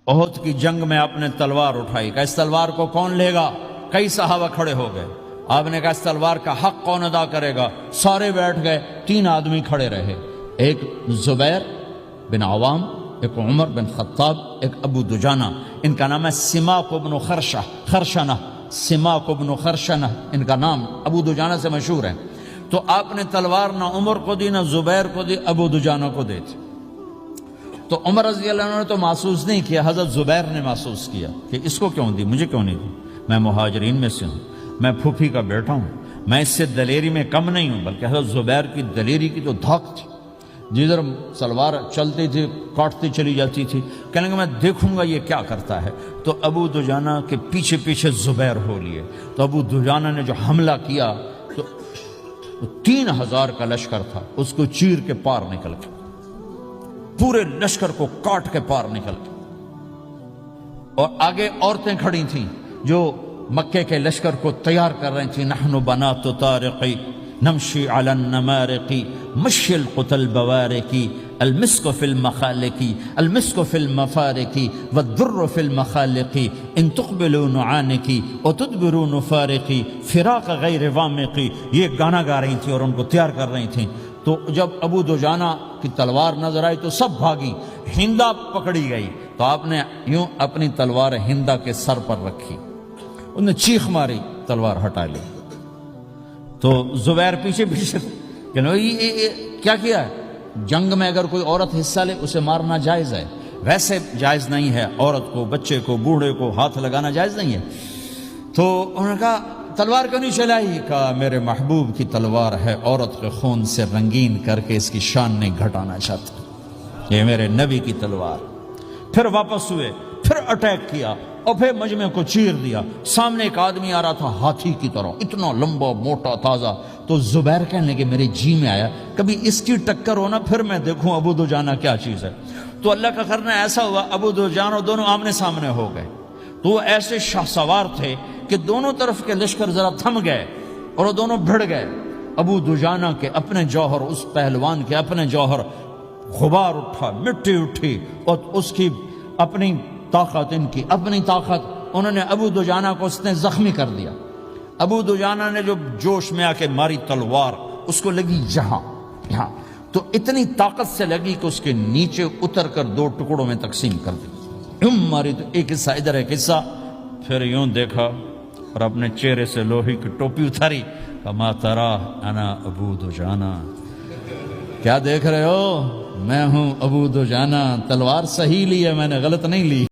احد کی جنگ میں آپ نے تلوار اٹھائی کہ اس تلوار کو کون لے گا؟ کئی صحابہ کھڑے ہو گئے. آپ نے کہا اس تلوار کا حق کون ادا کرے گا؟ سارے بیٹھ گئے. 3 آدمی کھڑے رہے، ایک زبیر بن عوام، ایک عمر بن خطاب، ایک ابو دجانہ. ان کا نام ہے سماک بن خرشنہ. سماک بن خرشنہ ان کا نام ابو دجانہ سے مشہور ہے. تو آپ نے تلوار نہ عمر کو دی، نہ زبیر کو دی، ابو دجانہ کو دی تھی. تو عمر رضی اللہ عنہ نے تو محسوس نہیں کیا، حضرت زبیر نے محسوس کیا کہ اس کو کیوں دی، مجھے کیوں نہیں دی؟ میں مہاجرین میں سے ہوں، میں پھوپھی کا بیٹا ہوں، میں اس سے دلیری میں کم نہیں ہوں. بلکہ حضرت زبیر کی دلیری کی تو دھاک تھی، جدھر سلوار چلتی تھی کاٹتی چلی جاتی تھی. کہنے کہ میں دیکھوں گا یہ کیا کرتا ہے. تو ابو دجانہ کے پیچھے پیچھے زبیر ہو لیے. تو ابو دجانہ نے جو حملہ کیا تو 3000 کا لشکر تھا، اس کو چیر کے پار نکل گیا، پورے لشکر کو کاٹ کے پار نکل گیا. اور آگے عورتیں کھڑی تھیں جو مکے کے لشکر کو تیار کر رہی تھیں. نحن بنات طارقی نمشی علی النمارقی مشی القتل بوارقی المسک فی المخالقی المسک فی المفارقی والدر فی المخالقی ان تقبلوا نعانقی وتدبروا نفارقی فراق غیر وامقی. یہ گانا گا رہی تھیں اور ان کو تیار کر رہی تھیں. تو جب ابو دجانہ کی تلوار نظر آئی تو سب بھاگی، ہندا پکڑی گئی. تو آپ نے یوں اپنی تلوار ہندا کے سر پر رکھی، انہوں نے چیخ ماری، تلوار ہٹا لی. تو زبیر پیچھے پیچھے کہ کیا کیا ہے؟ جنگ میں اگر کوئی عورت حصہ لے اسے مارنا جائز ہے، ویسے جائز نہیں ہے عورت کو، بچے کو، بوڑھے کو ہاتھ لگانا جائز نہیں ہے. تو انہوں نے کہا تلوار کیوں نہیں چلائی؟ کہا میرے محبوب کی تلوار ہے، عورت کے خون سے رنگین کر کے اس کی شان نہیں گھٹانا چاہتا، یہ میرے نبی کی تلوار. پھر واپس ہوئے، پھر اٹیک کیا اور پھر مجمع کو چیر دیا. سامنے ایک آدمی آ رہا تھا ہاتھی کی طرح، اتنا لمبا موٹا تازہ. تو زبیر کہنے لگے میرے جی میں آیا کبھی اس کی ٹکر ہونا پھر میں دیکھوں ابو دجانہ کیا چیز ہے. تو اللہ کا کرنا ایسا ہوا ابو دجانہ دونوں آمنے سامنے ہو گئے. تو وہ ایسے شاہ سوار تھے کہ دونوں طرف کے لشکر ذرا تھم گئے اور وہ دونوں بھڑ گئے. ابو دجانہ کے اپنے جوہر، اس پہلوان کے اپنے جوہر، غبار اٹھا، مٹی اٹھی، اور اس کی اپنی طاقت، ان کی اپنی طاقت. انہوں نے ابو دجانہ کو اس نے زخمی کر دیا. ابو دجانہ نے جو جوش میں آ کے ماری تلوار، اس کو لگی یہاں، تو اتنی طاقت سے لگی کہ اس کے نیچے اتر کر 2 ٹکڑوں میں تقسیم کر دی. ماری تو ایک حصہ ادھر، ایک حصہ. پھر یوں دیکھا اور اپنے چہرے سے لوہی کی ٹوپی اتاری. ما ترا انا ابو دجانہ، کیا دیکھ رہے ہو؟ میں ہوں ابو دجانہ، تلوار صحیح لی ہے، میں نے غلط نہیں لی.